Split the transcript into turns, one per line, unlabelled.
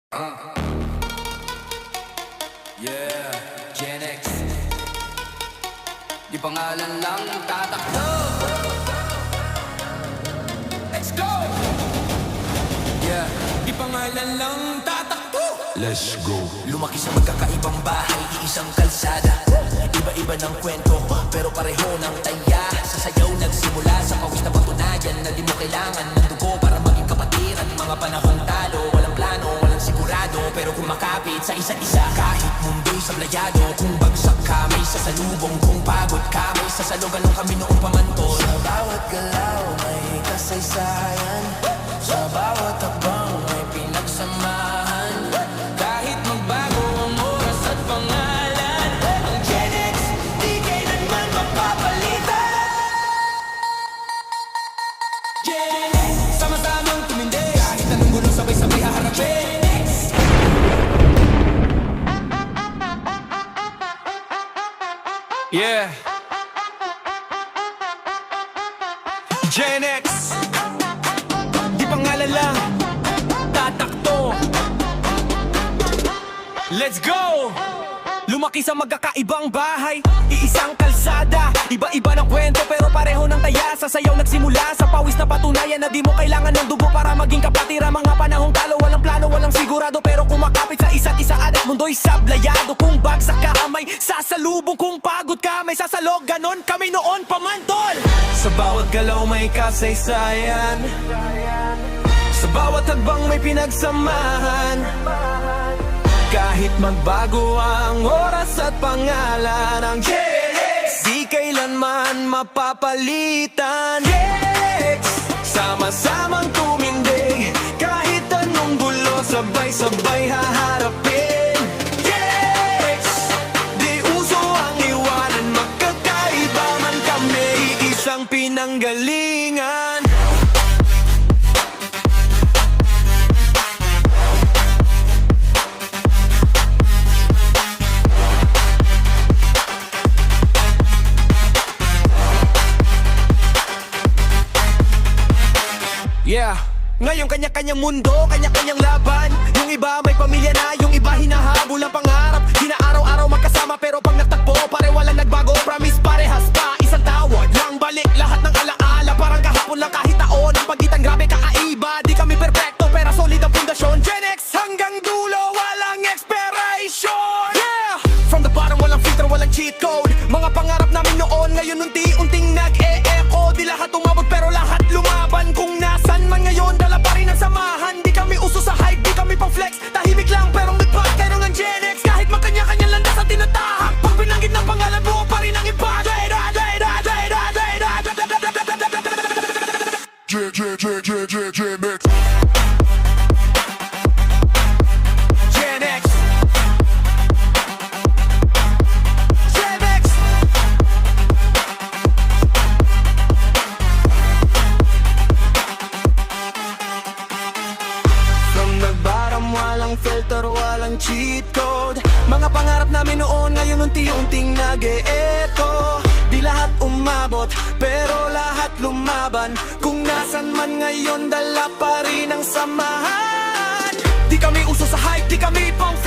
Yeah, Gen X. Di pangalan lang tatakbo. Let's go! Yeah, di pangalan lang tatakbo.
Let's go.
Lumaki sa magkakaibang bahay, iisang kalsada. Iba-iba ng kwento, pero pareho ng taya. Sa sayaw nagsimula, sa pawis na patunayan na di mo kailangan ng dugo para maging kapatid. At mga panahong talo, walang plano, walang sigurado, pero kumakapit sa isa't isa. Kahit mundo'y sablayado, kung bagsak ka may sasalubong, kung pagod ka may sasalogan ng kami noong pamantol. Sa bawat galaw may kasaysayan, sa bawat takbang may pinagsamahan. Kahit magbago ang oras at pangalan, ang Gen X di kailanman mapapalitan.
Gen X, sama-samang tumindig. Kahit anong gulo sabay-sabay haharapin.
Yeah. Gen X, di pangalan lang, tatakto. Let's go! Lumaki sa magkakaibang bahay, iisang kalsada. Iba-iba ng kwento pero pareho ng taya. Sa sayaw nagsimula, sa pawis na patunayan na di mo kailangan ng dugo para maging kapatira. Mga panahong talo, walang plano, walang sigurado, pero kumakapit sa isa't isa. At mundo'y sablayado, kung bagsak ka may sasalubong, kung pagod ka may sasalog. Ganon kami noon pamantol. Sa bawat galaw may kasaysayan, sa bawat hagbang may pinagsamahan. Kahit magbago ang oras at pangalan, ang Gen X di kailanman mapapalitan. Gen X, sama-samang tumindig. Kahit anong gulo, sabay-sabay haharapin. Gen X, di uso ang iwanan, magkakaiba man kami, isang pinanggalingan. Yeah, ngayon kanya-kanyang mundo, kanya-kanyang laban. Yung iba may pamilya na, yung iba hinahabol ang pangarap. Di na araw-araw magkasama pero pag nagtagpo, pare walang nagbago. Promise parehas pa, isang tawad lang balik. Lahat ng alaala, parang kahapon lang kahit taon. Ang pagitan grabe kakaiba, di kami perfecto pero solid ang pundasyon. Gen X hanggang dulo, walang expiration. Yeah, from the bottom walang filter, walang cheat code. Mga pangarap namin noon, ngayon unti-unting nag-e-echo. Di lahat umabot pero lahat lumaban. Kung nasan man ngayon, dala pa rin ang samahan. Di kami uso sa hype, di kami pang flex. Tahimik lang pero may pag kayo ng Gen X. Kahit magkanya-kanya landas at tinatahak, pag pinanggit ng pangalan, buo pa rin ang impact.
Gen X.
Gen X, Gen X. From the bottom, walang filter, walang cheat code. Mga pangarap namin noon, ngayon unti-unting nag-e-echo. Di lahat umabot, pero lahat lumaban. Kung nasan man ngayon, dala pa rin ang samahan. Di kami uso sa hype, di kami pang